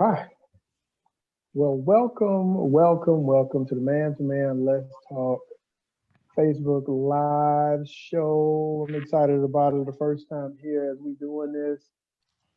Hi. Well, welcome to the Man to Man Let's Talk Facebook Live show. I'm excited about it. The first time here as we doing this.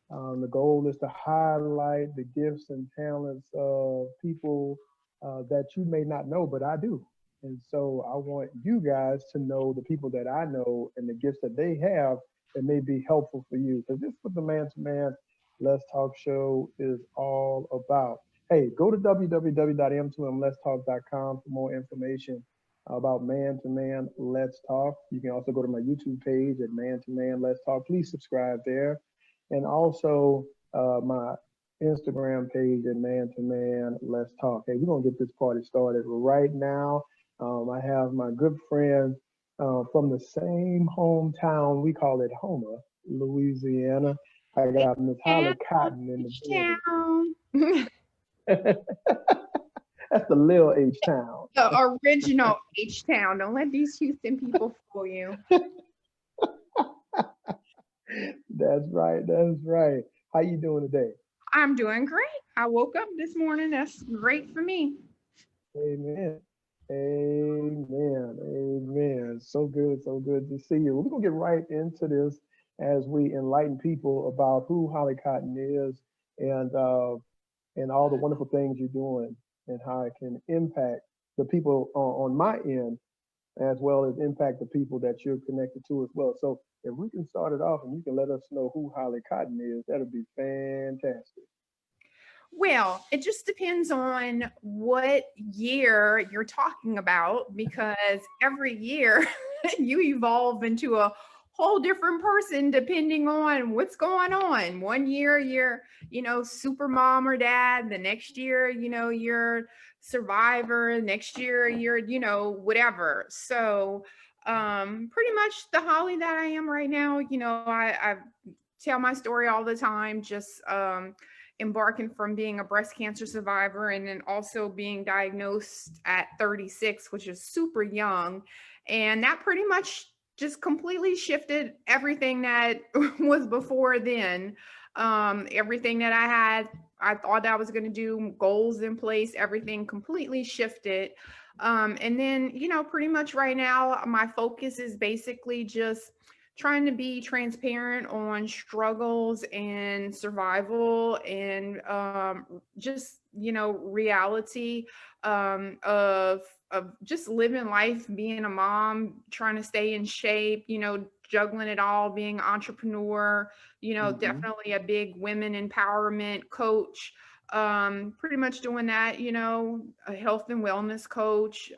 The goal is to highlight the gifts and talents of people that you may not know, but I do. And so I want you guys to know the people that I know and the gifts that they have that may be helpful for you. Because this is what the Man to Man Let's Talk show is all about. Hey, go to www.m2mletstalk.com for more information about Man to Man Let's Talk. You can also go to my YouTube page at Man to Man Let's Talk. Please subscribe there, and also my Instagram page at Man to Man Let's Talk. Hey, we're gonna get this party started right now. I have my good friend from the same hometown. We call it Homer, Louisiana. I got Miss Holly Town, Cotton in the building. Town. That's the Lil H town. The original H Town. Don't let these Houston people fool you. That's right. That's right. How you doing today? I'm doing great. I woke up this morning. That's great for me. Amen. Amen. Amen. So good to see you. We're gonna get right into this as we enlighten people about who Holly Cotton is and uh, and all the wonderful things you're doing and how it can impact the people on my end as well as impact the people that you're connected to as well. So if we can start it off and you can let us know who Holly Cotton is, that'd be fantastic. Well, it just depends on what year you're talking about because every year you evolve into a whole different person depending on what's going on. One year you're, super mom or dad. The next year, you're survivor. Next year you're, whatever. So, pretty much the Holly that I am right now, I tell my story all the time, just embarking from being a breast cancer survivor and then also being diagnosed at 36, which is super young. And that pretty much just completely shifted everything that was before then. Everything that I thought I was going to do, goals in place, everything completely shifted. And then, pretty much right now, my focus is basically just trying to be transparent on struggles and survival and just reality of just living life, being a mom, trying to stay in shape, juggling it all, being an entrepreneur, Hmm. definitely a big women empowerment coach, pretty much doing that, a health and wellness coach,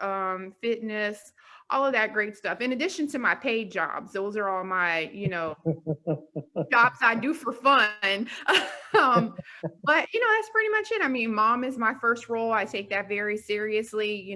fitness, all of that great stuff. In addition to my paid jobs, those are all my, jobs I do for fun. um, but that's pretty much it. I mean, mom is my first role. I take that very seriously.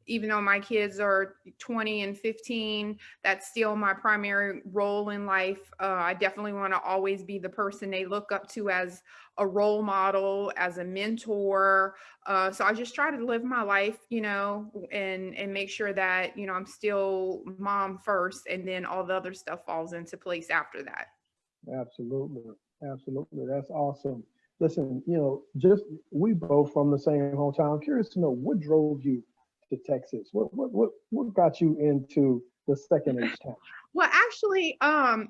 Even though my kids are 20 and 15, that's still my primary role in life. I definitely want to always be the person they look up to as a role model, as a mentor. So I just try to live my life, and make sure that I'm still mom first, and then all the other stuff falls into place after that. Absolutely. Absolutely. That's awesome. Listen, just we both from the same hometown. I'm curious to know what drove you to Texas. What got you into the second H town? Well, actually, I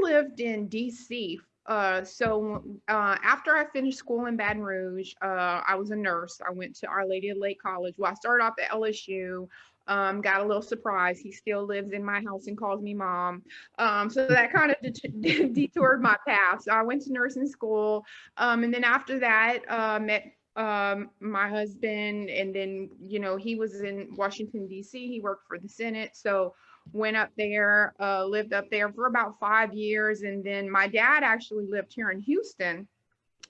lived in DC. So after I finished school in Baton Rouge, I was a nurse. I went to Our Lady of Lake College. Well, I started off at LSU. Got a little surprise. He still lives in my house and calls me mom. So that kind of detoured my path. So I went to nursing school, and then after that, met my husband, and then he was in Washington D.C. He worked for the Senate, so went up there, lived up there for about 5 years. And then my dad actually lived here in Houston.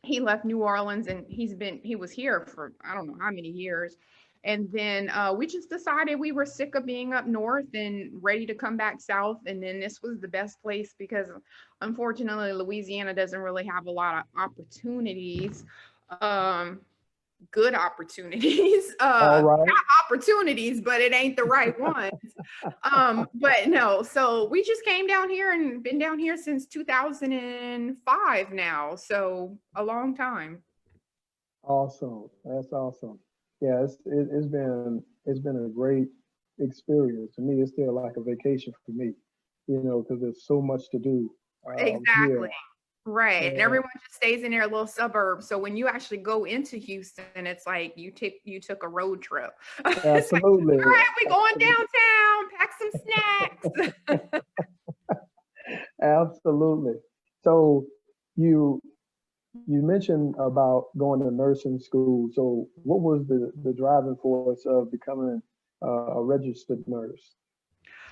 He left New Orleans and he was here for I don't know how many years. And then we just decided we were sick of being up north and ready to come back south. And then this was the best place because unfortunately, Louisiana doesn't really have a lot of opportunities. Um, Good opportunities, All right. opportunities, but it ain't the right ones. But no, so we just came down here and been down here since 2005 now, so a long time. Awesome. That's awesome. Yeah, it's been a great experience. To me, it's still like a vacation for me, because there's so much to do Exactly. here. Right. And And everyone just stays in their little suburbs. So when you actually go into Houston, it's like you took a road trip. It's like, absolutely, all right, we going absolutely, downtown, pack some snacks. absolutely. So you you mentioned about going to nursing school. So what was the driving force of becoming a registered nurse?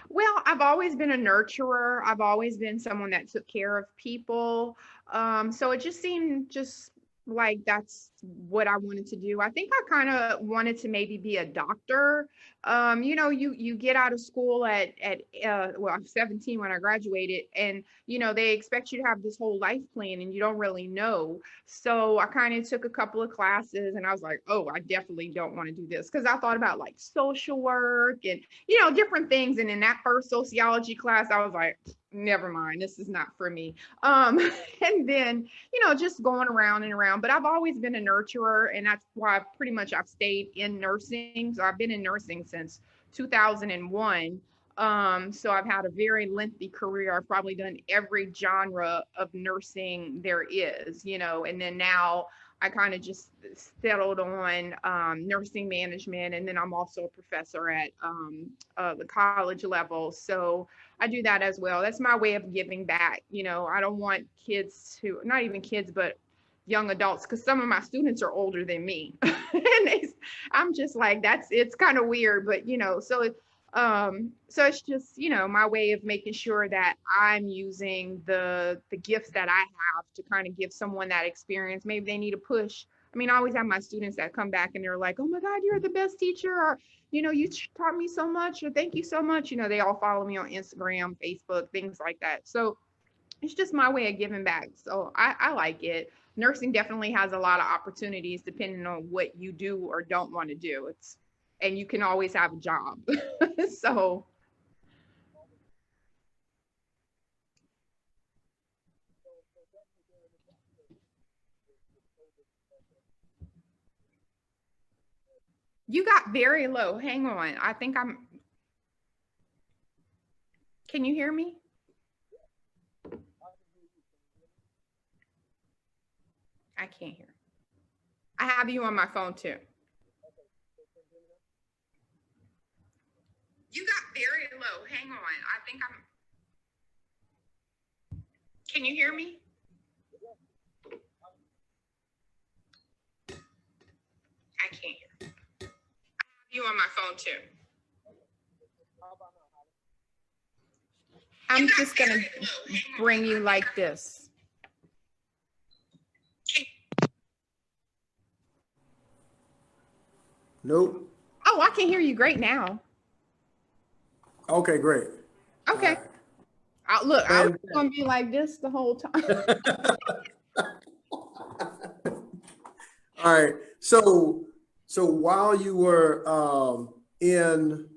Well, I've always been a nurturer. I've always been someone that took care of people. So it just seemed just like that's what I wanted to do. I think I kind of wanted to maybe be a doctor. You get out of school I'm 17 when I graduated, and they expect you to have this whole life plan, and you don't really know. So I kind of took a couple of classes, and I was like, oh, I definitely don't want to do this because I thought about like social work and different things. And in that first sociology class, I was like, never mind, this is not for me. And then, just going around and around. But I've always been a nurturer, and that's why pretty much I've stayed in nursing. So I've been in nursing since 2001. So I've had a very lengthy career. I've probably done every genre of nursing there is, and then now I kind of just settled on nursing management, and then I'm also a professor at the college level. So I do that as well. That's my way of giving back. I don't want kids to, not even kids, but young adults, because some of my students are older than me, and I'm just like, it's kind of weird, but so it's just my way of making sure that I'm using the gifts that I have to kind of give someone that experience. Maybe they need a push. I mean, I always have my students that come back and they're like, oh my God, you're the best teacher, or you taught me so much, or thank you so much. They all follow me on Instagram, Facebook, things like that. So it's just my way of giving back. So I like it. Nursing definitely has a lot of opportunities depending on what you do or don't want to do. And you can always have a job. So you got very low. Hang on. Can you hear me? I can't hear. I have you on my phone too. You got very low. Hang on. Can you hear me? I can't hear. I have you on my phone too. I'm just going to bring you like this. Nope. Oh, I can hear you great now. Okay, great. Okay. Look, I was And going to be like this the whole time. all right. So while you were in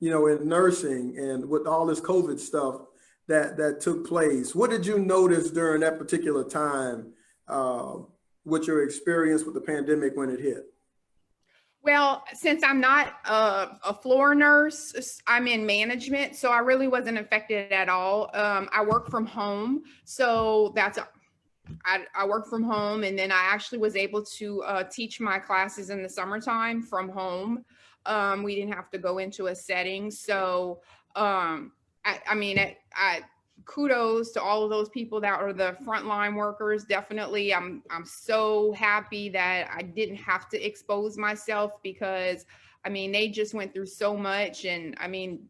nursing and with all this COVID stuff that took place, what did you notice during that particular time with your experience with the pandemic when it hit? Well, since I'm not a floor nurse, I'm in management, so I really wasn't affected at all. I work from home, so I work from home, and then I actually was able to teach my classes in the summertime from home. We didn't have to go into a setting, so I mean, I kudos to all of those people that are the frontline workers. Definitely, I'm so happy that I didn't have to expose myself because I mean they just went through so much, and I mean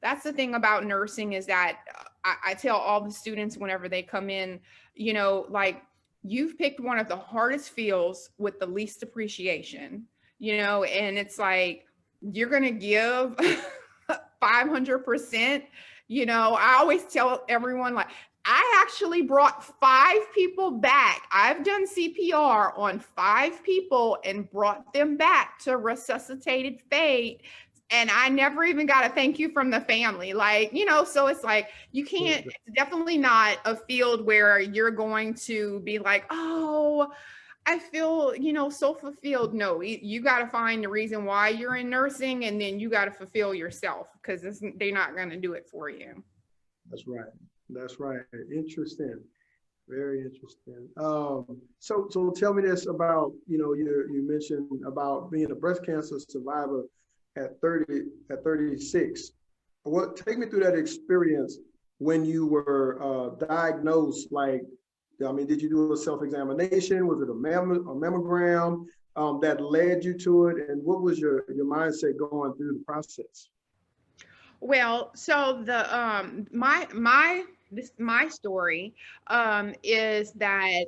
that's the thing about nursing is that I tell all the students whenever they come in, like you've picked one of the hardest fields with the least appreciation, and it's like you're gonna give 500%. I always tell everyone, like, I actually brought 5 people back. I've done CPR on 5 people and brought them back to resuscitated fate. And I never even got a thank you from the family. Like, so it's like, it's definitely not a field where you're going to be like, oh, I feel, so fulfilled. No, you got to find the reason why you're in nursing, and then you got to fulfill yourself, because they're not going to do it for you. That's right. That's right. Interesting. Very interesting. So tell me this about, you mentioned about being a breast cancer survivor at 36. Take me through that experience when you were diagnosed. Like, I mean, did you do a self-examination? Was it a mammogram that led you to it? And what was your mindset going through the process? Well, so the my story is that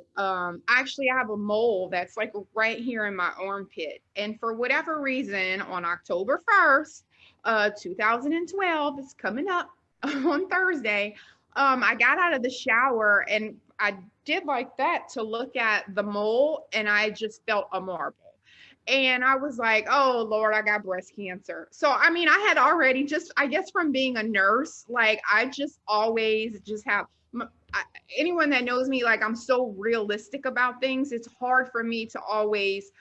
actually I have a mole that's like right here in my armpit, and for whatever reason, on October 1st, 2012, it's coming up on Thursday. I got out of the shower and I did like that to look at the mole, and I just felt a marble. And I was like, oh Lord, I got breast cancer. So, I mean, I had already just, I guess from being a nurse, like I just always just have, anyone that knows me, like I'm so realistic about things. It's hard for me to always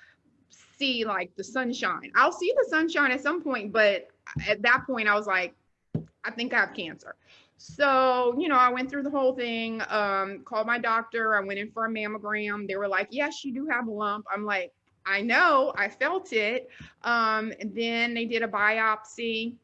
see like the sunshine. I'll see the sunshine at some point, but at that point I was like, I think I have cancer. So, I went through the whole thing, called my doctor. I went in for a mammogram. They were like, yes, you do have a lump. I'm like, I know, I felt it. And then they did a biopsy.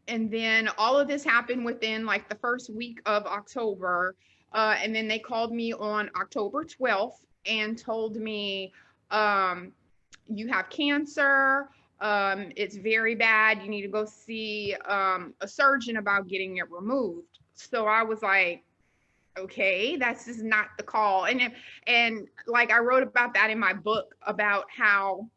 And then all of this happened within like the first week of October. And then they called me on October 12th and told me, you have cancer. It's very bad. You need to go see a surgeon about getting it removed. So I was like, okay, that's just not the call. And like I wrote about that in my book, about how,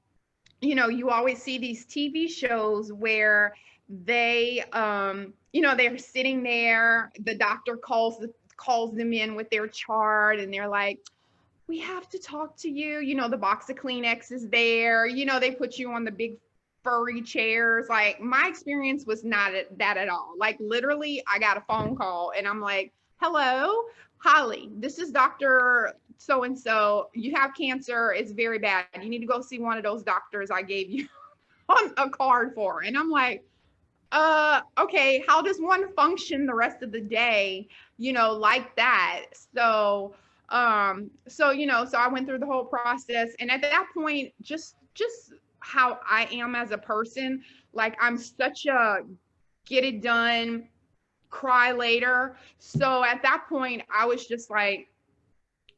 you always see these TV shows where they, they're sitting there, the doctor calls them in with their chart, and they're like, we have to talk to you. The box of Kleenex is there. They put you on the big furry chairs. Like my experience was not that at all. Like literally, I got a phone call and I'm like, hello, Holly, this is Dr. So-and-so. You have cancer. It's very bad. You need to go see one of those doctors I gave you on a card for. And I'm like, okay, how does one function the rest of the day, like that? So so I went through the whole process, and at that point, just how I am as a person, like I'm such a get it done, cry later. So at that point, I was just like,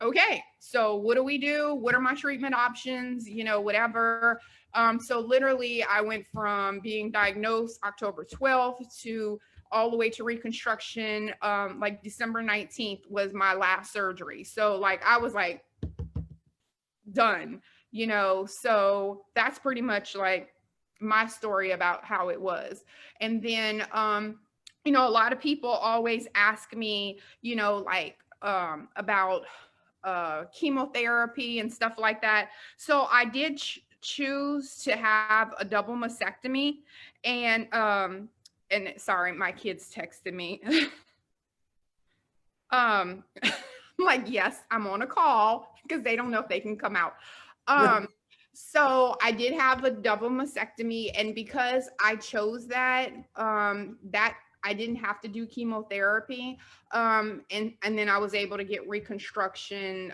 okay, so what do we do? What are my treatment options? Whatever. So literally I went from being diagnosed October 12th to all the way to reconstruction. Like December 19th was my last surgery. So like, I was like done, so that's pretty much like my story about how it was. And then, a lot of people always ask me, like, about chemotherapy and stuff like that. So I did choose to have a double mastectomy, and sorry, my kids texted me. I'm like, yes, I'm on a call because they don't know if they can come out. So I did have a double mastectomy, and because I chose that, that I didn't have to do chemotherapy. And then I was able to get reconstruction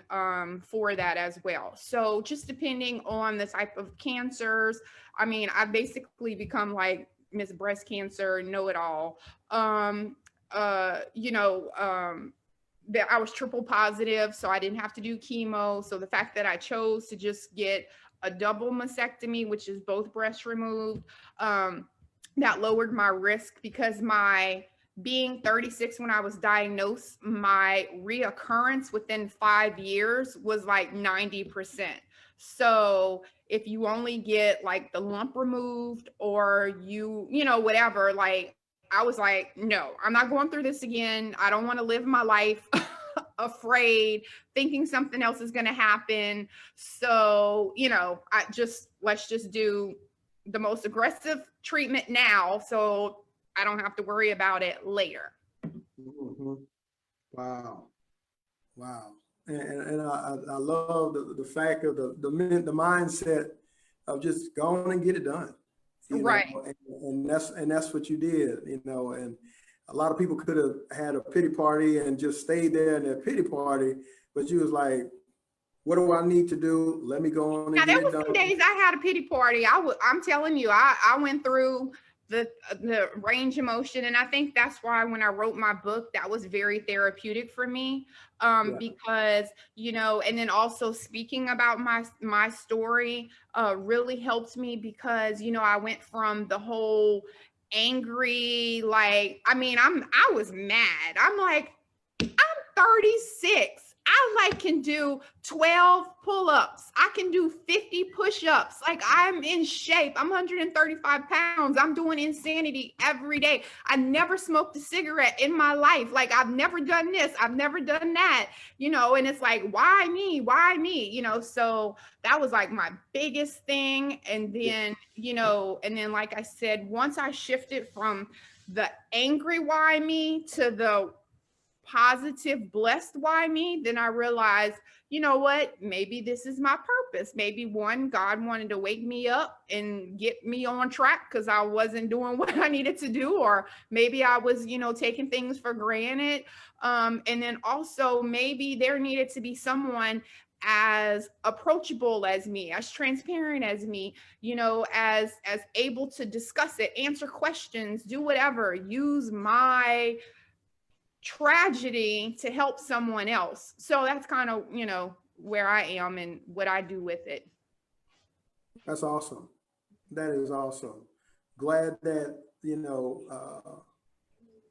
for that as well. So just depending on the type of cancers, I mean, I've basically become like Miss Breast Cancer know-it-all. That I was triple positive, so I didn't have to do chemo. So the fact that I chose to just get a double mastectomy, which is both breasts removed, that lowered my risk, because my being 36 when I was diagnosed, my reoccurrence within 5 years was like 90%. So if you only get like the lump removed, or whatever, like I was like, no, I'm not going through this again. I don't want to live my life afraid, thinking something else is going to happen. So, let's just do the most aggressive treatment now, so I don't have to worry about it later. Mm-hmm. Wow. And I love the fact of the mindset of just go on and get it done. Right. And that's what you did, and a lot of people could have had a pity party and just stayed there in their pity party, but you was like, what do I need to do? Let me go on and get it done. There were some days I had a pity party. I'm telling you, I went through the range of motion, and I think that's why when I wrote my book, that was very therapeutic for me, because and then also speaking about my story really helped me because I went from the whole angry, like, I was mad. I'm like, I'm 36. I can do 12 pull-ups. I can do 50 push-ups. Like, I'm in shape. I'm 135 pounds. I'm doing insanity every day. I never smoked a cigarette in my life. Like, I've never done this. I've never done that, and it's like, why me? Why me? So that was like my biggest thing. And then, like I said, once I shifted from the angry why me to the positive, blessed why me, then I realized, what, maybe this is my purpose. Maybe God wanted to wake me up and get me on track because I wasn't doing what I needed to do, or maybe I was, taking things for granted. And then also maybe there needed to be someone as approachable as me, as transparent as me, as able to discuss it, answer questions, do whatever, use my tragedy to help someone else. So that's kind of, where I am and what I do with it. That's awesome. That is awesome. Glad that,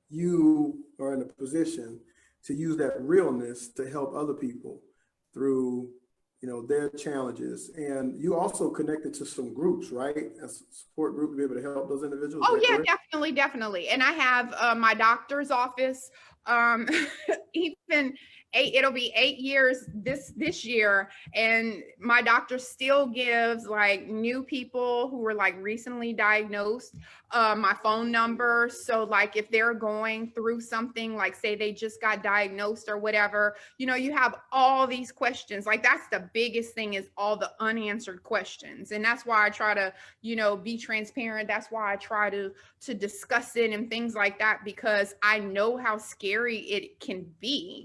you are in a position to use that realness to help other people through, their challenges. And you also connected to some groups, right? As a support group to be able to help those individuals. Oh yeah, definitely. And I have my doctor's office. It'll be 8 years this year, and my doctor still gives like new people who were like recently diagnosed my phone number. So like if they're going through something, like say they just got diagnosed or whatever, you have all these questions. Like that's the biggest thing, is all the unanswered questions. And that's why I try to, be transparent. That's why I try to discuss it and things like that, because I know how scary it can be.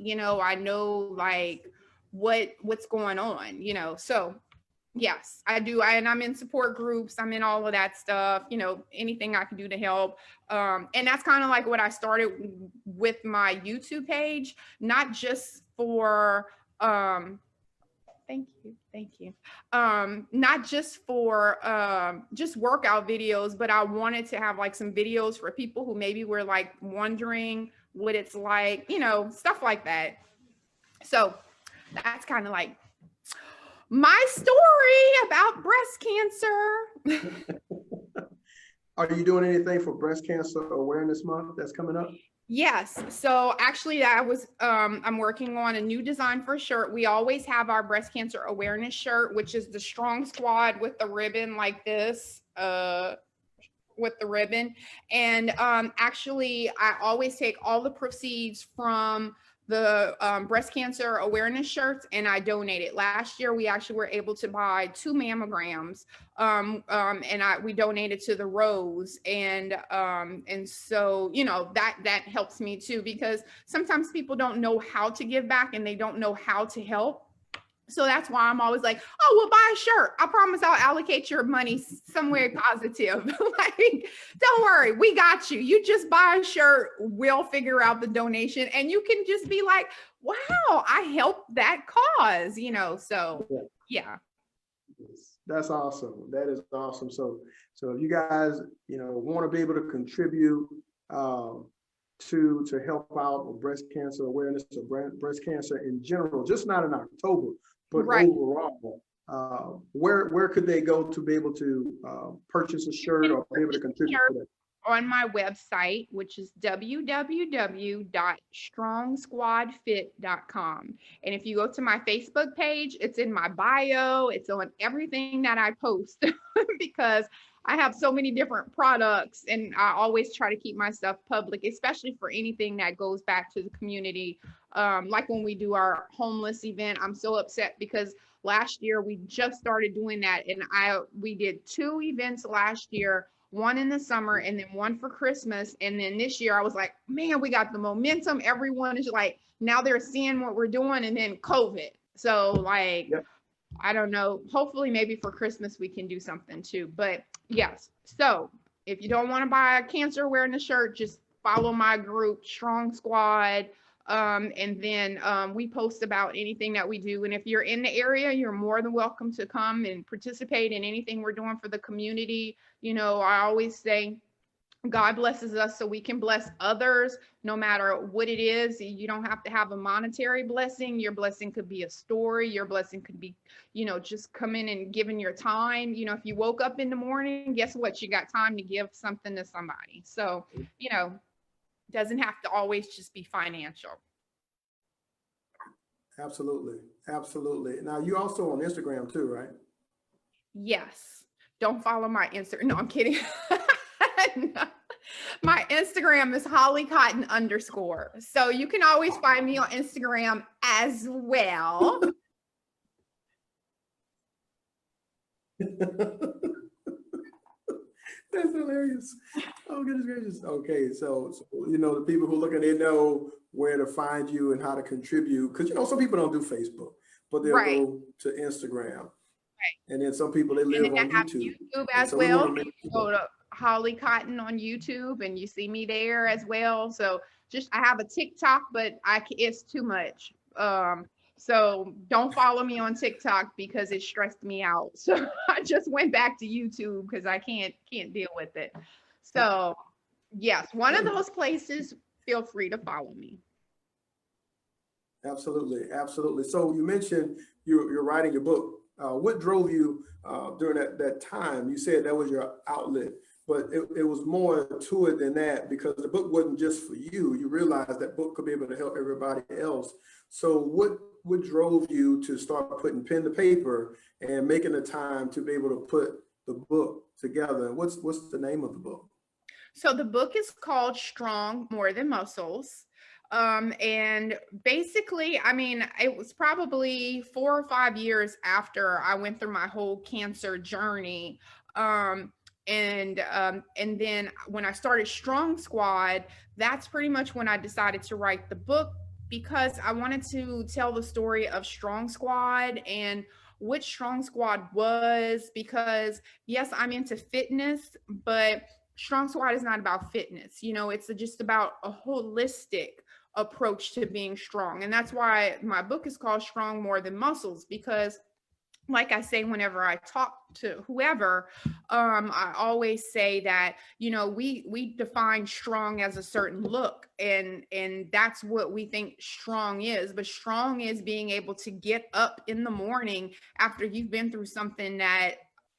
I know like what's going on, so yes, I do. And I'm in support groups. I'm in all of that stuff, anything I can do to help. And that's kind of like what I started with my YouTube page, not just for, thank you. Not just for just workout videos, but I wanted to have like some videos for people who maybe were like wondering what it's like, stuff like that. So that's kind of like my story about breast cancer. Are you doing anything for Breast Cancer Awareness Month that's coming up? Yes. So actually I'm working on a new design for a shirt. We always have our breast cancer awareness shirt, which is the Strong Squad with the ribbon like this, with the ribbon. And actually I always take all the proceeds from the breast cancer awareness shirts and I donate it. Last year, we actually were able to buy 2 mammograms and we donated to the Rose. And so, that helps me too, because sometimes people don't know how to give back and they don't know how to help. So that's why I'm always like, oh, well, buy a shirt. I promise I'll allocate your money somewhere positive. Like, don't worry, we got you. You just buy a shirt, we'll figure out the donation. And you can just be like, wow, I helped that cause, so yeah. That's awesome. That is awesome. So if you guys, want to be able to contribute to help out with breast cancer awareness or breast cancer in general, just not in October, but right. Overall, where could they go to be able to purchase a shirt or be able to contribute to that? on my website, which is www.strongsquadfit.com. And if you go to my Facebook page, it's in my bio, it's on everything that I post because I have so many different products and I always try to keep my stuff public, especially for anything that goes back to the community. Like when we do our homeless event, I'm so upset because last year we just started doing that and we did 2 events last year, one in the summer and then one for Christmas. And then this year I was like, man, we got the momentum. Everyone is like, now they're seeing what we're doing, and then COVID. So like, Yep. I don't know, hopefully maybe for Christmas we can do something too. But yes, so if you don't want to buy a cancer awareness shirt, just follow my group, Strong Squad. And then we post about anything that we do. And if you're in the area, you're more than welcome to come and participate in anything we're doing for the community. You know, I always say, God blesses us so we can bless others, no matter what it is. You don't have to have a monetary blessing. Your blessing could be a story. Your blessing could be, you know, just coming and giving your time. You know, if you woke up in the morning, guess what? You got time to give something to somebody. So, you know, doesn't have to always just be financial. Absolutely. Absolutely. Now, you also on Instagram too, right? Yes. Don't follow my Instagram. No, I'm kidding. No. My Instagram is Holly Cotton _ So you can always find me on Instagram as well. That's hilarious. Oh, goodness gracious. Okay, so you know, the people who look and they know where to find you and how to contribute. Because, you know, some people don't do Facebook, but they'll Right. go to Instagram. Right. And then some people, they And live then I on have YouTube. YouTube And as so we want well. to make You can go to Holly Cotton on YouTube and you see me there as well. So just, I have a TikTok, but it's too much. So don't follow me on TikTok because it stressed me out. So I just went back to YouTube because I can't deal with it. So yes, one of those places, feel free to follow me. Absolutely, absolutely. So you mentioned you're writing your book. What drove you during that time? You said that was your outlet, but it was more to it than that, because the book wasn't just for you. You realized that book could be able to help everybody else. So what drove you to start putting pen to paper and making the time to be able to put the book together? And what's the name of the book? So the book is called Strong More Than Muscles. And basically, I mean, it was probably 4 or 5 years after I went through my whole cancer journey. And then when I started Strong Squad, that's pretty much when I decided to write the book, because I wanted to tell the story of Strong Squad and what Strong Squad was. Because yes, I'm into fitness, but Strong Squad is not about fitness. You know, it's just about a holistic approach to being strong. And that's why my book is called Strong More Than Muscles, because like I say, whenever I talk to whoever, I always say that, you know, we define strong as a certain look, and that's what we think strong is. But strong is being able to get up in the morning after you've been through something that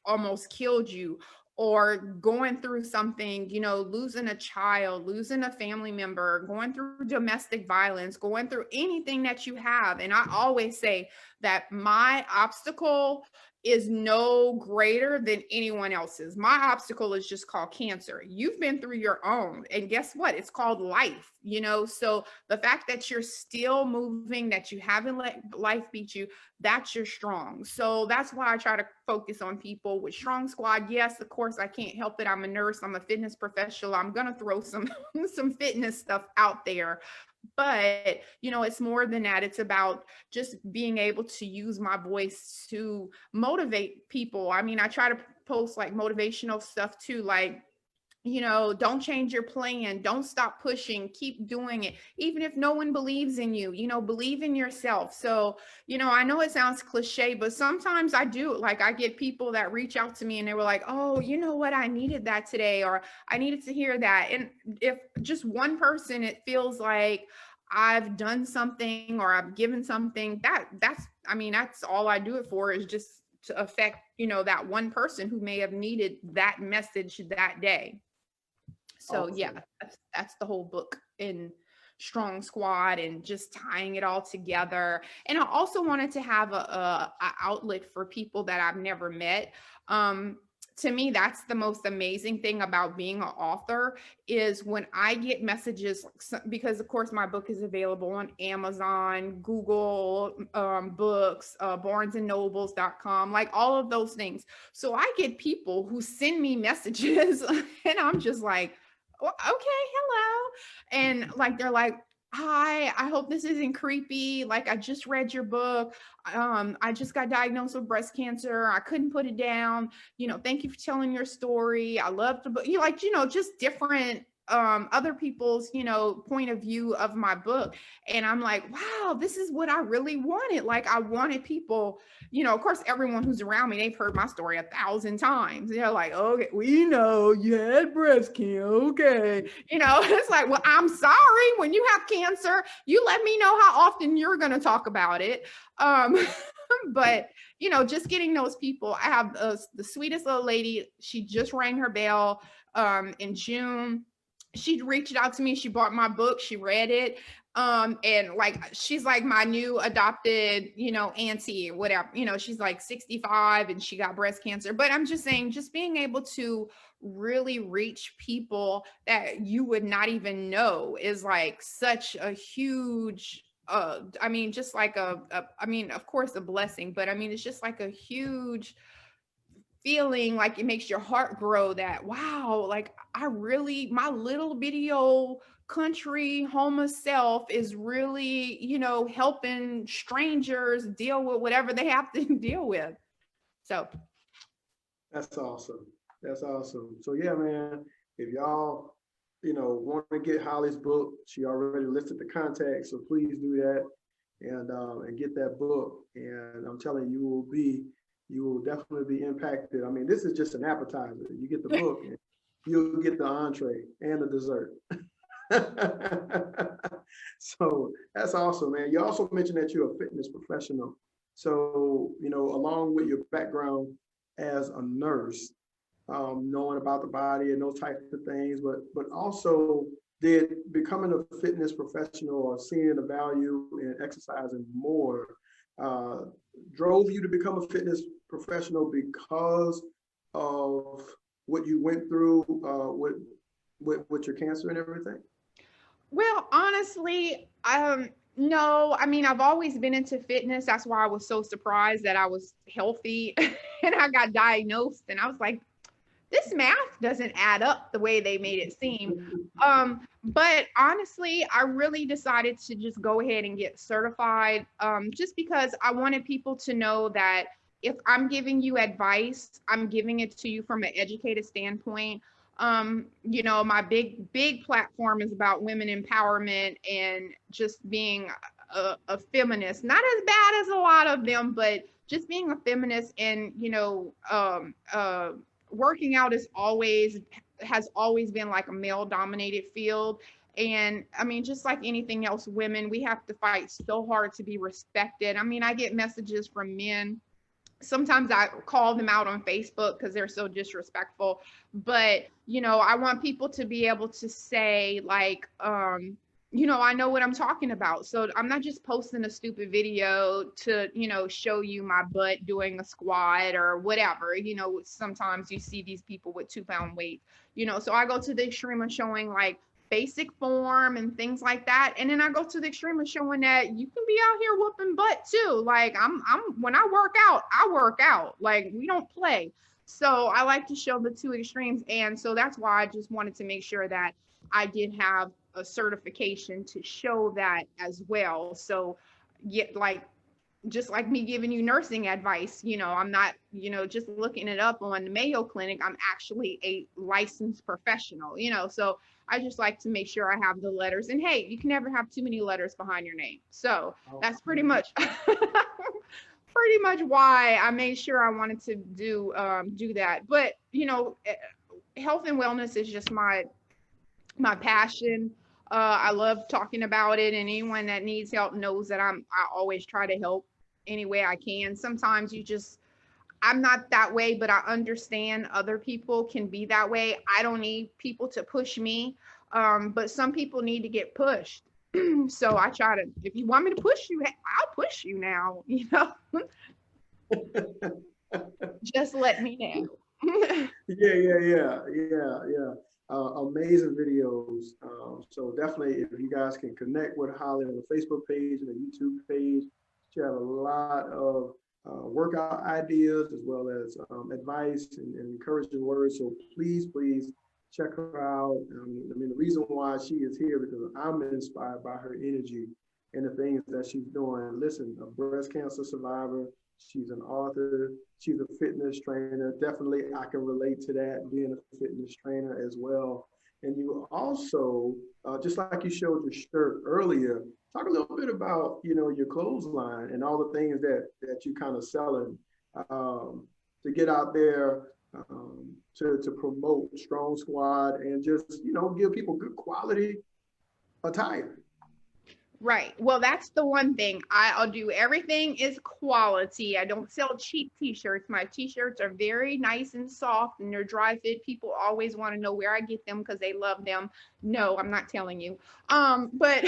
almost killed you, or going through something, you know, losing a child, losing a family member, going through domestic violence, going through anything that you have. And I always say that my obstacle is no greater than anyone else's. My obstacle is just called cancer. You've been through your own, and guess what? It's called life, you know? So the fact that you're still moving, that you haven't let life beat you, that's your strong. So that's why I try to focus on people with Strong Squad. Yes, of course, I can't help it. I'm a nurse, I'm a fitness professional. I'm going to throw some fitness stuff out there. But, you know, it's more than that. It's about just being able to use my voice to motivate people. I mean, I try to post like motivational stuff too, like, you know, don't change your plan, don't stop pushing, keep doing it, even if no one believes in you, you know, believe in yourself. So, you know, I know it sounds cliche, but sometimes I do. Like, I get people that reach out to me and they were like, oh, you know what, I needed that today, or I needed to hear that. And if just one person, it feels like I've done something or I've given something, that's I mean, that's all I do it for, is just to affect, you know, that one person who may have needed that message that day. So Awesome. yeah, that's the whole book in Strong Squad and just tying it all together. And I also wanted to have a outlet for people that I've never met. To me, that's the most amazing thing about being an author is when I get messages, because of course my book is available on Amazon, Google Books, barnesandnobles.com, like all of those things. So I get people who send me messages and I'm just like, "Well, okay, hello." And like, they're like, "Hi, I hope this isn't creepy. Like, I just read your book. I just got diagnosed with breast cancer. I couldn't put it down. Thank you for telling your story. I love the book." Just different other people's, point of view of my book. And I'm like, wow, this is what I really wanted. Like, I wanted people, of course, everyone who's around me, they've heard my story 1,000 times. They're like, "Okay, we know you had breast cancer. Okay." It's like, well, I'm sorry. When you have cancer, you let me know how often you're going to talk about it. But just getting those people. I have the sweetest little lady. She just rang her bell in June. She reached out to me. She bought my book. She read it. And like, she's like my new adopted, auntie or whatever. She's like 65 and she got breast cancer. But I'm just saying, just being able to really reach people that you would not even know is like such a huge just like of course a blessing, but it's just like a huge feeling, like it makes your heart grow that, wow, like my little bitty old country home self is really, helping strangers deal with whatever they have to deal with. So That's awesome. That's awesome. So yeah, man, if y'all, want to get Holly's book, she already listed the contact, so please do that and get that book. And I'm telling you, you will definitely be impacted. I mean, this is just an appetizer. You get the book, and you'll get the entree and the dessert. So that's awesome, man. You also mentioned that you're a fitness professional. So, along with your background as a nurse, knowing about the body and those types of things, but also did becoming a fitness professional or seeing the value in exercising more drove you to become a fitness professional because of what you went through with your cancer and everything? well, honestly, no, I've always been into fitness. That's why I was so surprised that I was healthy and I got diagnosed. And I was like, this math doesn't add up the way they made it seem. But honestly, I really decided to just go ahead and get certified just because I wanted people to know that if I'm giving you advice, I'm giving it to you from an educated standpoint. My big platform is about women empowerment and just being a feminist, not as bad as a lot of them, but just being a feminist and, working out has always been like a male dominated field. And just like anything else, women, we have to fight so hard to be respected. I get messages from men. Sometimes I call them out on Facebook because they're so disrespectful. But, I want people to be able to say, like, I know what I'm talking about. So I'm not just posting a stupid video to, show you my butt doing a squat or whatever. Sometimes you see these people with 2-pound weight, so I go to the extreme of showing like basic form and things like that. And then I go to the extreme of showing that you can be out here whooping butt too. Like when I work out, like we don't play. So I like to show the two extremes. And so that's why I just wanted to make sure that I did have a certification to show that as well. So like, just like me giving you nursing advice, I'm not, just looking it up on the Mayo Clinic. I'm actually a licensed professional, so I just like to make sure I have the letters. And hey, you can never have too many letters behind your name. So that's pretty much why I made sure I wanted to do that. But health and wellness is just my passion. I love talking about it, and anyone that needs help knows that I always try to help any way I can. Sometimes I'm not that way, but I understand other people can be that way. I don't need people to push me, but some people need to get pushed. So I try to, if you want me to push you, I'll push you now, just let me know. Yeah. Amazing videos. So definitely, if you guys can connect with Holly on the Facebook page and the YouTube page, she has a lot of workout ideas as well as advice and encouraging words. So please check her out. I mean, the reason why she is here because I'm inspired by her energy and the things that she's doing. Listen, a breast cancer survivor. She's an author. She's a fitness trainer. Definitely, I can relate to that, being a fitness trainer as well. And you also, just like you showed your shirt earlier, talk a little bit about, your clothesline and all the things that you kind of selling to get out there to promote Strong Squad and just, give people good quality attire. Right. Well, that's the one thing. I'll do everything is quality. I don't sell cheap t-shirts. My t-shirts are very nice and soft and they're dry fit. People always want to know where I get them because they love them. No, I'm not telling you. But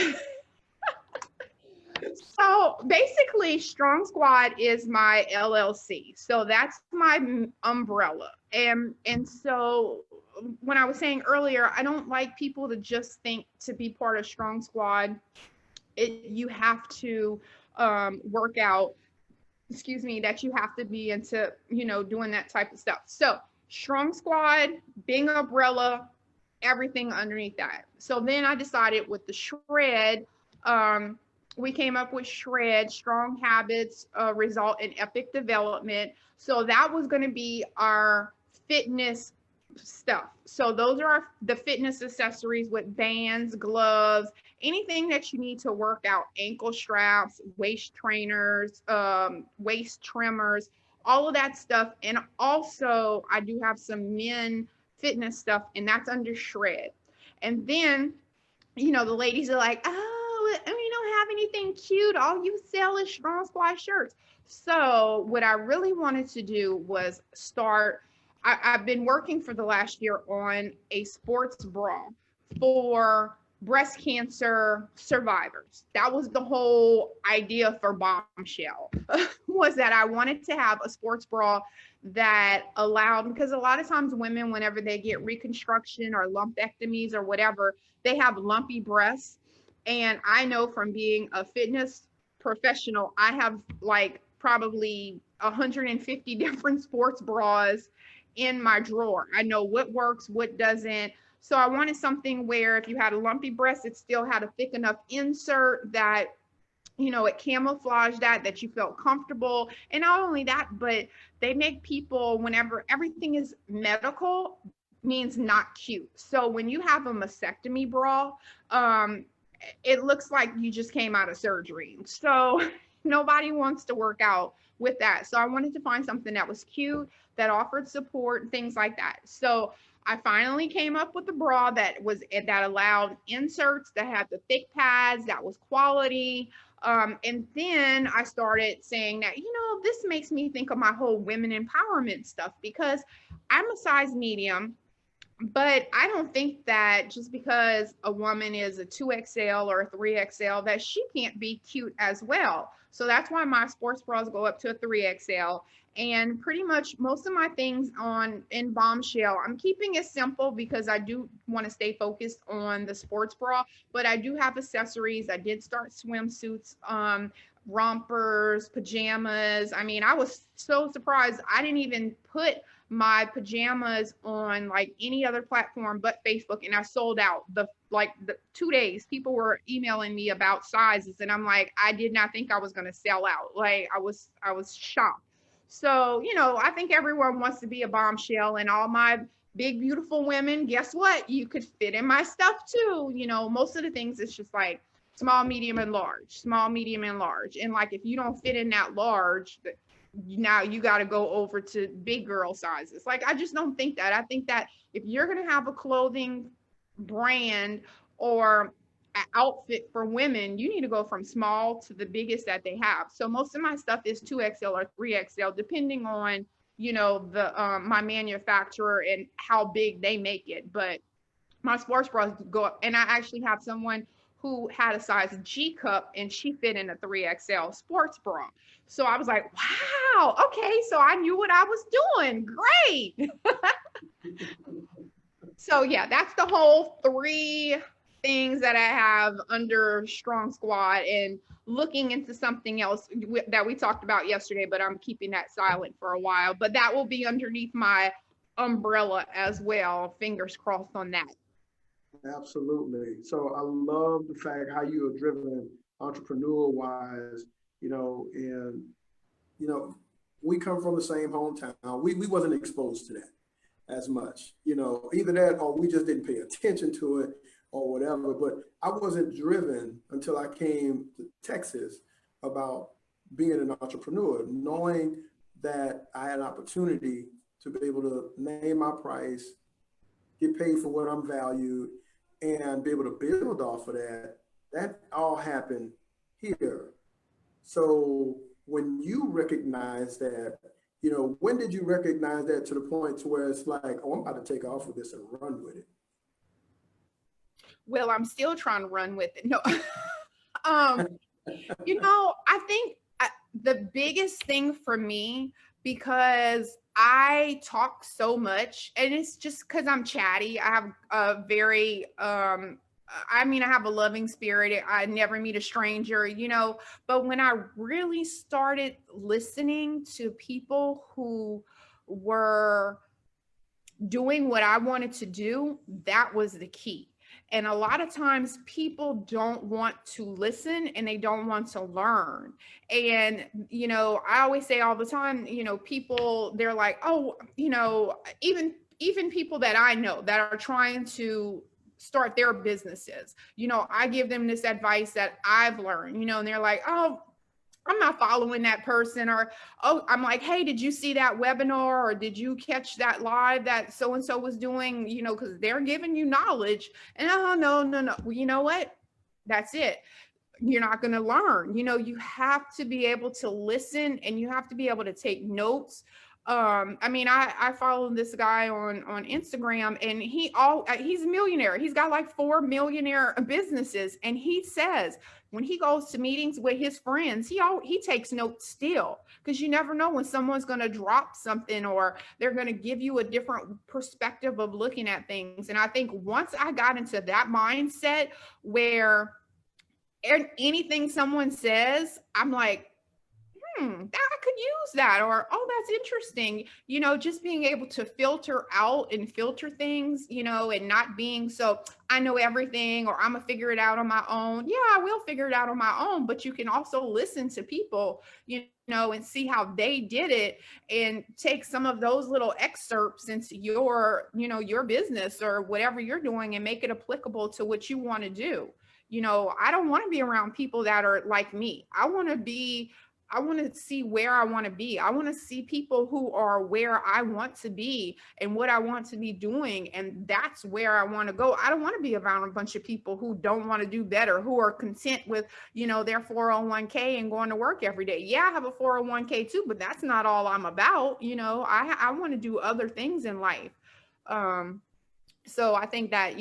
so basically Strong Squad is my LLC. So that's my umbrella. And so when I was saying earlier, I don't like people to just think to be part of Strong Squad you have to work out, that you have to be into, doing that type of stuff. So Strong Squad, Bing Umbrella, everything underneath that. So then I decided with the shred, we came up with shred, strong habits result in epic development. So that was going to be our fitness stuff. So those are the fitness accessories with bands, gloves, anything that you need to work out, ankle straps, waist trainers, waist trimmers, all of that stuff. And also I do have some men fitness stuff and that's under shred. And then, the ladies are like, oh, we don't have anything cute. All you sell is Strong Squad shirts. So what I really wanted to do was I've been working for the last year on a sports bra for breast cancer survivors. That was the whole idea for Bombshell, was that I wanted to have a sports bra that allowed, because a lot of times women, whenever they get reconstruction or lumpectomies or whatever, they have lumpy breasts. And I know from being a fitness professional, I have like probably 150 different sports bras in my drawer. I know what works, what doesn't. So I wanted something where if you had a lumpy breast, it still had a thick enough insert that, it camouflaged that you felt comfortable. And not only that, but they make people, whenever everything is medical, means not cute. So when you have a mastectomy bra, it looks like you just came out of surgery. So nobody wants to work out with that. So I wanted to find something that was cute, that offered support, things like that. So I finally came up with a bra that allowed inserts, that had the thick pads, that was quality. And then I started saying that, this makes me think of my whole women empowerment stuff, because I'm a size medium, but I don't think that just because a woman is a 2XL or a 3XL, that she can't be cute as well. So that's why my sports bras go up to a 3XL. And pretty much most of my things in Bombshell, I'm keeping it simple because I do want to stay focused on the sports bra, but I do have accessories. I did start swimsuits, rompers, pajamas. I mean, I was so surprised. I didn't even put my pajamas on like any other platform but Facebook, and I sold out the 2 days. People were emailing me about sizes, and I'm like, I did not think I was going to sell out. Like I was shocked. So, I think everyone wants to be a Bombshell, and all my big, beautiful women, guess what? You could fit in my stuff too. Most of the things, it's just like small, medium, and large, small, medium, and large. And like, if you don't fit in that large, now you got to go over to big girl sizes. Like, I just don't think that. I think that if you're going to have a clothing brand or an outfit for women, you need to go from small to the biggest that they have. So most of my stuff is 2XL or 3XL, depending on, you know, the my manufacturer and how big they make it. But my sports bras go up, and I actually have someone who had a size G cup and she fit in a 3XL sports bra. So I was like, wow, okay, so I knew what I was doing. Great. So yeah, that's the whole 3 things that I have under Strong Squad, and looking into something else that we talked about yesterday, but I'm keeping that silent for a while. But that will be underneath my umbrella as well. Fingers crossed on that. Absolutely. So I love the fact how you are driven entrepreneur wise, and you know, we come from the same hometown. We wasn't exposed to that as much, either that or we just didn't pay attention to it or whatever. But I wasn't driven until I came to Texas about being an entrepreneur, knowing that I had an opportunity to be able to name my price, get paid for what I'm valued, and be able to build off of that. That all happened here. So when you recognize that, when did you recognize that to the point to where it's like, oh, I'm about to take off with this and run with it? Well, I'm still trying to run with it. No. I think the biggest thing for me, because I talk so much, and it's just because I'm chatty. I have a very, I have a loving spirit. I never meet a stranger, but when I really started listening to people who were doing what I wanted to do, that was the key. And a lot of times people don't want to listen and they don't want to learn. And, I always say all the time, people, they're like, oh, even people that I know that are trying to start their businesses, I give them this advice that I've learned, and they're like, oh, I'm not following that person. Or, oh, I'm like, hey, did you see that webinar, or did you catch that live that so-and-so was doing, because they're giving you knowledge. And oh, no. Well, you know what? That's it. You're not going to learn. You have to be able to listen, and you have to be able to take notes. I follow this guy on Instagram, and he's a millionaire. He's got like 4 millionaire businesses. And he says when he goes to meetings with his friends, he takes notes still, because you never know when someone's going to drop something, or they're going to give you a different perspective of looking at things. And I think once I got into that mindset where anything someone says, I'm like, I could use that, or, oh, that's interesting. Just being able to filter out and filter things, and not being so, I know everything, or I'm gonna figure it out on my own. Yeah, I will figure it out on my own, but you can also listen to people, and see how they did it, and take some of those little excerpts into your, your business or whatever you're doing, and make it applicable to what you want to do. I don't want to be around people that are like me. I want to see where I want to be. I want to see people who are where I want to be and what I want to be doing. And that's where I want to go. I don't want to be around a bunch of people who don't want to do better, who are content with, their 401k and going to work every day. Yeah, I have a 401k too, but that's not all I'm about. I want to do other things in life. So I think that,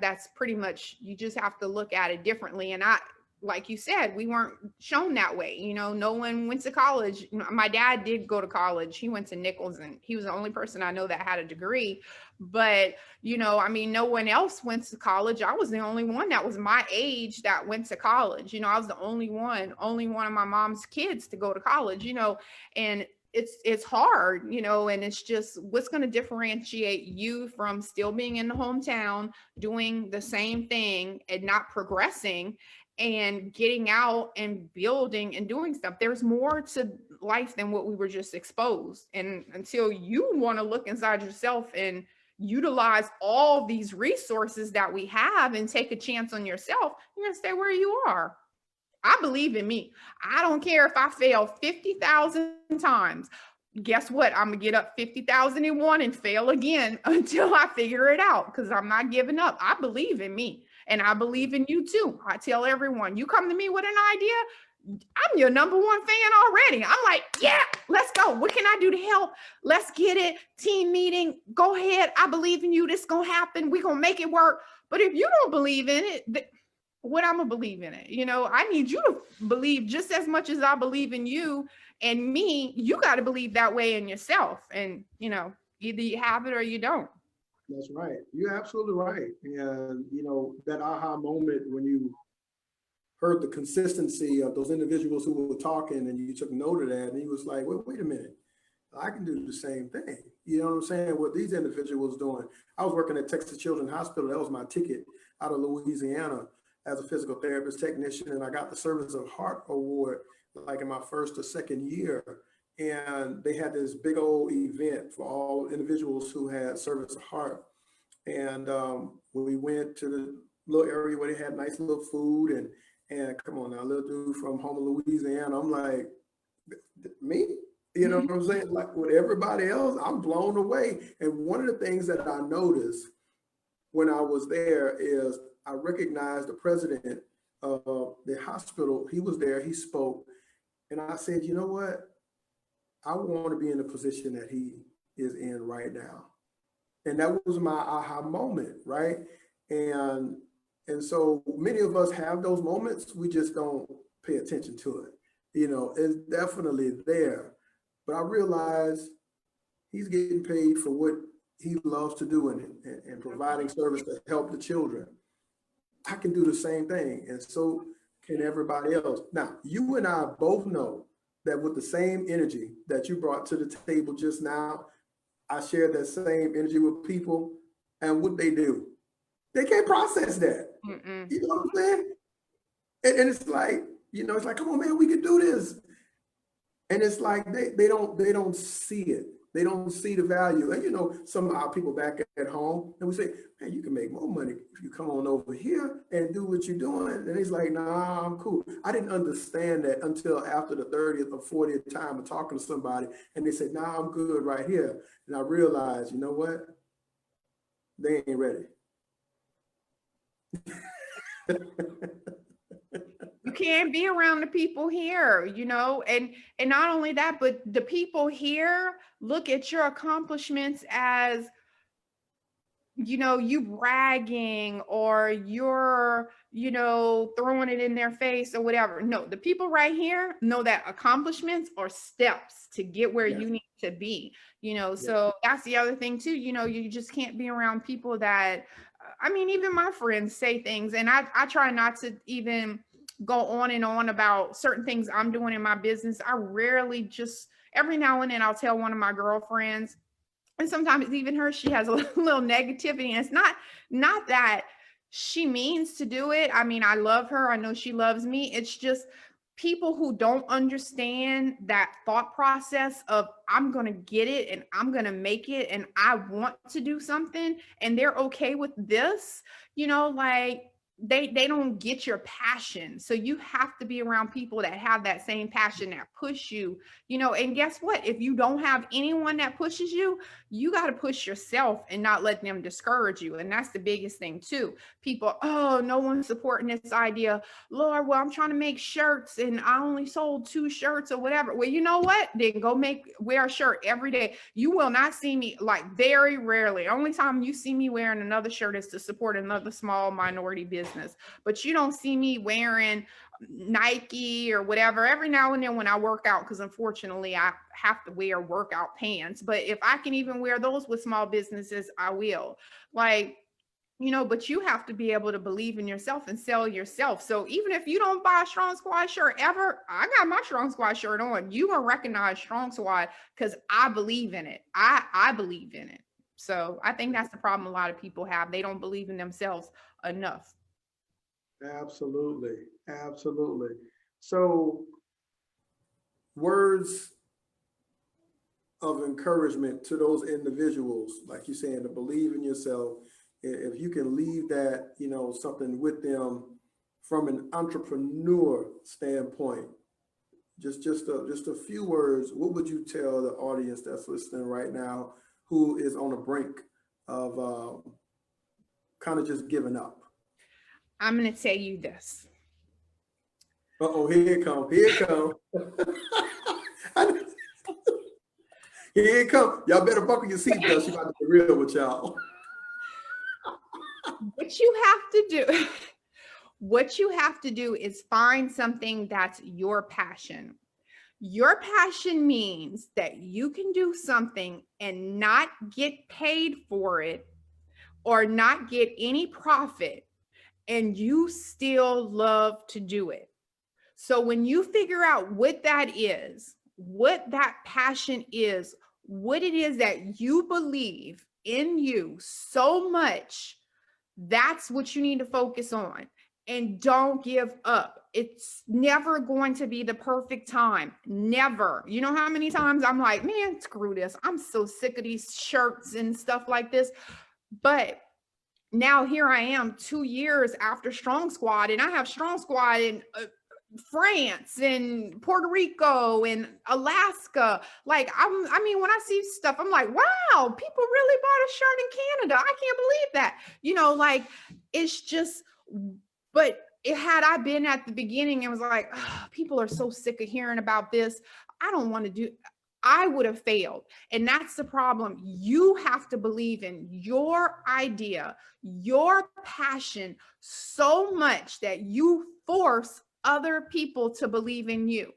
that's pretty much, you just have to look at it differently. And like you said, we weren't shown that way. No one went to college. My dad did go to college. He went to Nichols, and he was the only person I know that had a degree. But, no one else went to college. I was the only one that was my age that went to college. I was the only one of my mom's kids to go to college, and it's hard, and it's just what's going to differentiate you from still being in the hometown, doing the same thing and not progressing, and getting out and building and doing stuff. There's more to life than what we were just exposed. And until you want to look inside yourself and utilize all these resources that we have and take a chance on yourself, you're going to stay where you are. I believe in me. I don't care if I fail 50,000 times. Guess what? I'm going to get up 50,001 and fail again until I figure it out, because I'm not giving up. I believe in me. And I believe in you too. I tell everyone, you come to me with an idea, I'm your number one fan already. I'm like, yeah, let's go. What can I do to help? Let's get it. Team meeting. Go ahead. I believe in you. This gonna happen. We're gonna make it work. But if you don't believe in it, what I'm gonna believe in it? I need you to believe just as much as I believe in you and me. You got to believe that way in yourself. And either you have it or you don't. That's right. You're absolutely right. And, that aha moment when you heard the consistency of those individuals who were talking and you took note of that, and he was like, wait a minute, I can do the same thing. You know what I'm saying? What these individuals doing. I was working at Texas Children's Hospital. That was my ticket out of Louisiana as a physical therapist technician. And I got the Service of Heart Award like in my first or second year. And they had this big old event for all individuals who had service of heart. And we went to the little area where they had nice little food and come on now, little dude from home of Louisiana. I'm like, me? You know what I'm saying? Like with everybody else, I'm blown away. And one of the things that I noticed when I was there is I recognized the president of the hospital. He was there, he spoke. And I said, you know what? I want to be in the position that he is in right now. And that was my aha moment, right? And so many of us have those moments, we just don't pay attention to it. It's definitely there. But I realize he's getting paid for what he loves to do and providing service to help the children. I can do the same thing, and so can everybody else. Now, you and I both know that with the same energy that you brought to the table just now, I share that same energy with people, and what they do, they can't process that. You know what I'm saying? And it's like, it's like, come on, man, we can do this. And it's like they don't see it. They don't see the value. And some of our people back at home, and we say, man, you can make more money if you come on over here and do what you're doing. And he's like, nah, I'm cool. I didn't understand that until after the 30th or 40th time of talking to somebody, and they said, nah, I'm good right here. And I realized, you know what? They ain't ready. You can't be around the people here, and not only that, but the people here look at your accomplishments as, you bragging or you're, throwing it in their face or whatever. No, the people right here know that accomplishments are steps to get where you need to be, so that's the other thing too. You just can't be around people that, even my friends say things, and I try not to even go on and on about certain things I'm doing in my business. I rarely, just every now and then I'll tell one of my girlfriends, and sometimes it's even her, she has a little negativity, and it's not that she means to do it. I love her. I know she loves me. It's just people who don't understand that thought process of, I'm going to get it and I'm going to make it and I want to do something, and they're okay with this, like they don't get your passion. So you have to be around people that have that same passion, that push you, and guess what? If you don't have anyone that pushes you, you got to push yourself and not let them discourage you. And that's the biggest thing too. People, oh, no one's supporting this idea. Lord, well, I'm trying to make shirts and I only sold 2 shirts or whatever. Well, you know what? Then go wear a shirt every day. You will not see me, like very rarely. Only time you see me wearing another shirt is to support another small minority business. But you don't see me wearing Nike or whatever. Every now and then when I work out, because unfortunately I have to wear workout pants, but if I can even wear those with small businesses, I will. But you have to be able to believe in yourself and sell yourself. So even if you don't buy a Strong Squad shirt ever, I got my Strong Squad shirt on. You gonna recognize Strong Squad because I believe in it. I believe in it. So I think that's the problem a lot of people have. They don't believe in themselves enough. Absolutely. Absolutely. So words of encouragement to those individuals, like you're saying, to believe in yourself. If you can leave that, something with them from an entrepreneur standpoint, just a few words, what would you tell the audience that's listening right now who is on the brink of kind of just giving up? I'm going to tell you this. Uh-oh, here it come. Here it come. Here it come. Y'all better buckle your seatbelts. She about to be real with y'all. What you have to do, what you have to do is find something that's your passion. Your passion means that you can do something and not get paid for it or not get any profit, and you still love to do it. So when you figure out what that is, what that passion is, what it is that you believe in you so much, that's what you need to focus on. And don't give up. It's never going to be the perfect time. Never. You know how many times I'm like, man, screw this. I'm so sick of these shirts and stuff like this. But now here I am 2 years after Strong Squad, and I have Strong Squad in France and Puerto Rico and Alaska. Like, I mean, when I see stuff, I'm like, wow, people really bought a shirt in Canada. I can't believe that. You know, like, it's just, but had I been at the beginning and was like, oh, people are so sick of hearing about this, I don't want to do, I would have failed. And that's the problem. You have to believe in your idea, your passion so much that you force other people to believe in you.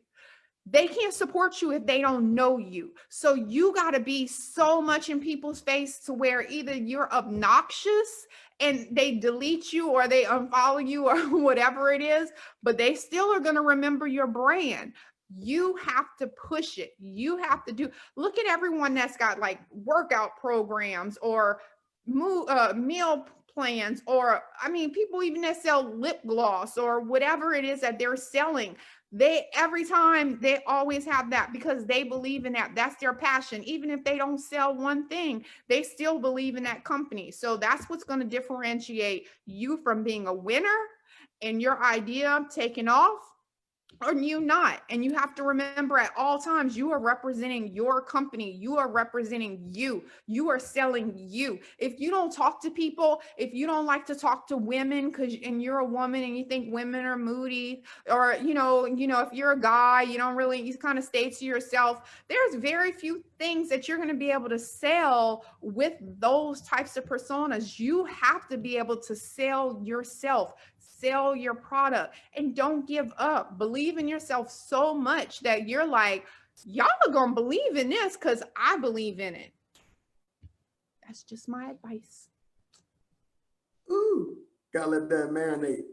They can't support you if they don't know you. So you got to be so much in people's face to where either you're obnoxious and they delete you or they unfollow you or whatever it is, but they still are going to remember your brand. You have to push it. You have to look at everyone that's got like workout programs or meal plans, or I mean, people even that sell lip gloss or whatever it is that they're selling. They every time they always have that because they believe in that. That's their passion. Even if they don't sell one thing, they still believe in that company. So that's what's going to differentiate you from being a winner and your idea taking off, or you not. And you have to remember at all times, you are representing your company. You are representing you. You are selling you. If you don't talk to people, if you don't like to talk to women and you're a woman and you think women are moody, or, you know, if you're a guy, you kind of stay to yourself. There's very few things that you're going to be able to sell with those types of personas. You have to be able to sell yourself, sell your product, and don't give up. Believe in yourself so much that you're like, y'all are gonna believe in this because I believe in it. That's just my advice. Ooh, gotta let that marinate.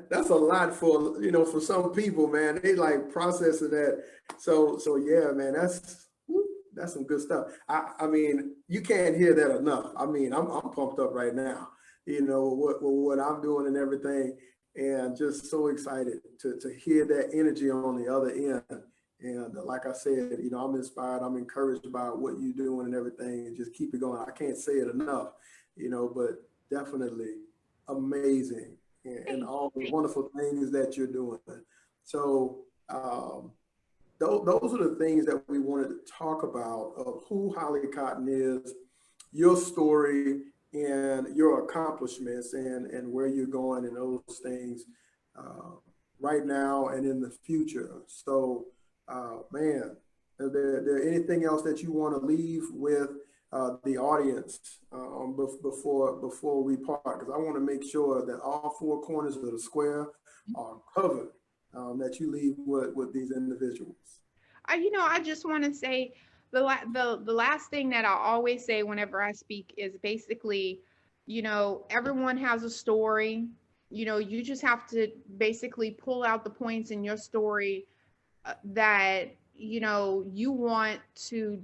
That's a lot for, you know, for some people, man. They like processing that. So yeah, man, that's some good stuff. I mean, you can't hear that enough. I mean, I'm pumped up right now, you know, what I'm doing and everything, and just so excited to hear that energy on the other end. And like I said, you know, I'm inspired, I'm encouraged by what you're doing and everything, and just keep it going. I can't say it enough, you know, but definitely amazing, and all the wonderful things that you're doing. So, those are the things that we wanted to talk about, of who Holly Cotton is, your story, and your accomplishments, and where you're going, and those things right now and in the future. So, man, is there anything else that you want to leave with the audience before we part? Because I want to make sure that all four corners of the square are covered, that you leave with these individuals. I just want to say the last thing that I always say whenever I speak is basically, everyone has a story. You just have to basically pull out the points in your story that, you want to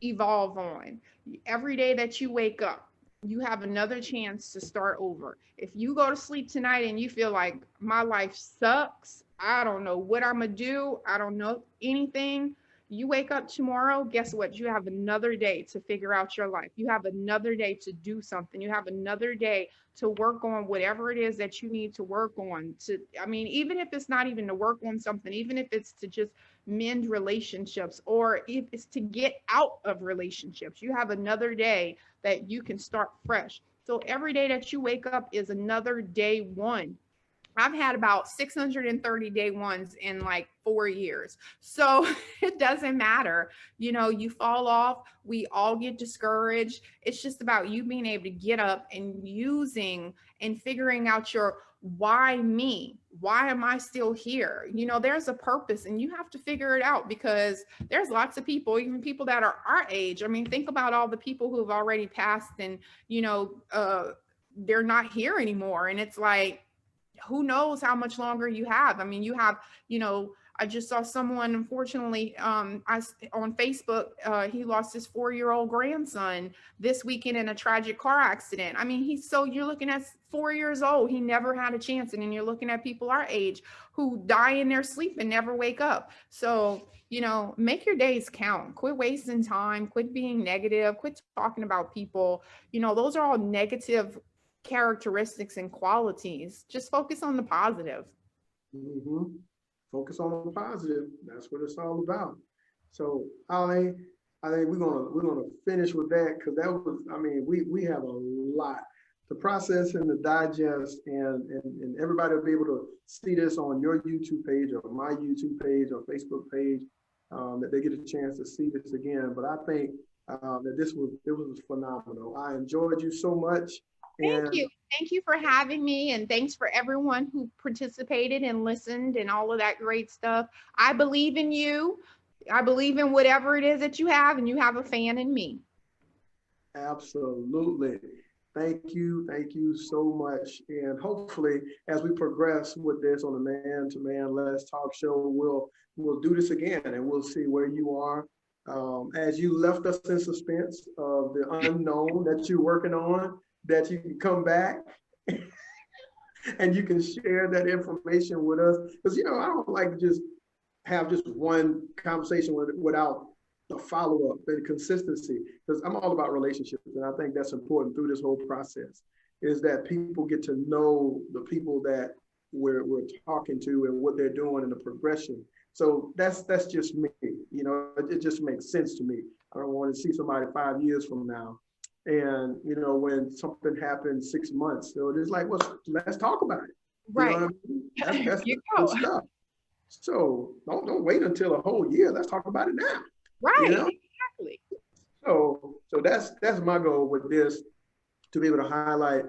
evolve on. Every day that you wake up, you have another chance to start over. If you go to sleep tonight and you feel like my life sucks, I don't know what I'm gonna do, I don't know anything, you wake up tomorrow, guess what? You have another day to figure out your life. You have another day to do something. You have another day to work on whatever it is that you need to work on. Even if it's not even to work on something, even if it's to just mend relationships, or if it's to get out of relationships, you have another day that you can start fresh. So every day that you wake up is another day one. I've had about 630 day ones in like 4 years. So it doesn't matter. You fall off. We all get discouraged. It's just about you being able to get up and using and figuring out your why me? Why am I still here? There's a purpose and you have to figure it out, because there's lots of people, even people that are our age. I mean, think about all the people who have already passed and, they're not here anymore. And it's like, who knows how much longer you have. I mean, you have, I just saw someone, unfortunately, on Facebook, he lost his 4-year-old grandson this weekend in a tragic car accident. I mean, you're looking at 4 years old. He never had a chance. And then you're looking at people our age who die in their sleep and never wake up. So, make your days count. Quit wasting time. Quit being negative. Quit talking about people. Those are all negative characteristics and qualities. Just focus on the positive. Mm-hmm. Focus on the positive. That's what it's all about. So, Holly, I think we're gonna finish with that, because that was, I mean, we have a lot to process and to digest, and everybody will be able to see this on your YouTube page or my YouTube page or Facebook page, that they get a chance to see this again. But I think that it was phenomenal. I enjoyed you so much. Thank you. Thank you for having me. And thanks for everyone who participated and listened and all of that great stuff. I believe in you. I believe in whatever it is that you have, and you have a fan in me. Absolutely. Thank you. Thank you so much. And hopefully, as we progress with this on the Man to Man Let's Talk show, we'll do this again, and we'll see where you are. As you left us in suspense of the unknown that you're working on, that you can come back and you can share that information with us. Because, I don't like to just have just one conversation without the follow-up and consistency, because I'm all about relationships. And I think that's important through this whole process, is that people get to know the people that we're talking to and what they're doing in the progression. So that's just me. It just makes sense to me. I don't want to see somebody 5 years from now, and when something happens 6 months, so it's like, well, let's talk about it. Right. What I mean? That's good stuff. So don't wait until a whole year. Let's talk about it now. Right. Exactly. So that's my goal with this, to be able to highlight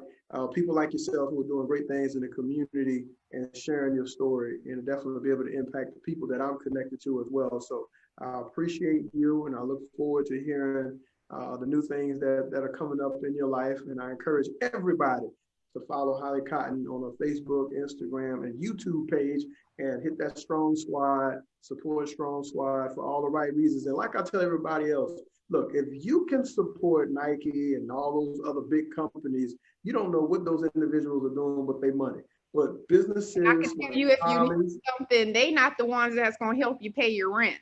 people like yourself who are doing great things in the community and sharing your story, and definitely be able to impact the people that I'm connected to as well. So I appreciate you, and I look forward to hearing the new things that are coming up in your life. And I encourage everybody to follow Holly Cotton on her Facebook, Instagram, and YouTube page, and hit that Strong Squad, support Strong Squad for all the right reasons. And like I tell everybody else, look, if you can support Nike and all those other big companies, you don't know what those individuals are doing with their money. But businesses, I can tell you, if you need something, they not the ones that's going to help you pay your rent.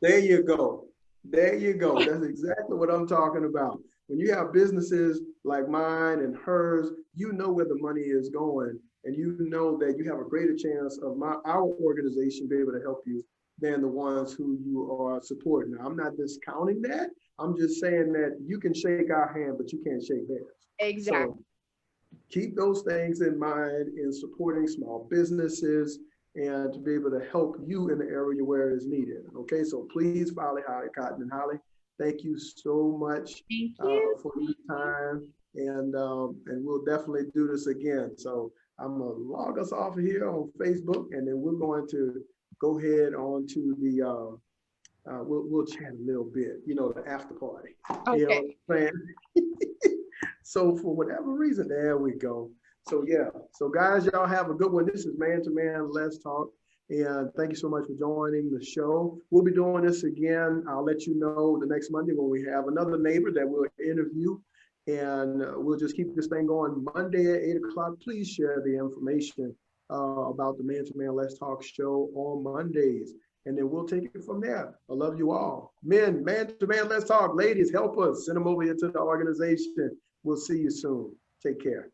There you go. There you go. That's exactly what I'm talking about. When you have businesses like mine and hers, you know where the money is going, and you know that you have a greater chance of our organization being able to help you than the ones who you are supporting. Now, I'm not discounting that. I'm just saying that you can shake our hand, but you can't shake theirs. Exactly. So keep those things in mind in supporting small businesses and to be able to help you in the area where it is needed. Okay, so please follow Holly Cotton. And Holly, thank you so much for your time, and we'll definitely do this again. So I'm gonna log us off here on Facebook, and then we're going to go ahead on to the we'll chat a little bit, the after party. Okay. You know what I'm saying? So for whatever reason, there we go. So yeah, so guys, y'all have a good one. This is Man to Man Let's Talk, and thank you so much for joining the show. We'll be doing this again. I'll let you know the next Monday when we have another neighbor that we'll interview, and we'll just keep this thing going. Monday at 8 o'clock, please share the information about the Man to Man Let's Talk show on Mondays, and then we'll take it from there. I love you all. Men, Man to Man Let's Talk. Ladies, help us. Send them over here to the organization. We'll see you soon. Take care.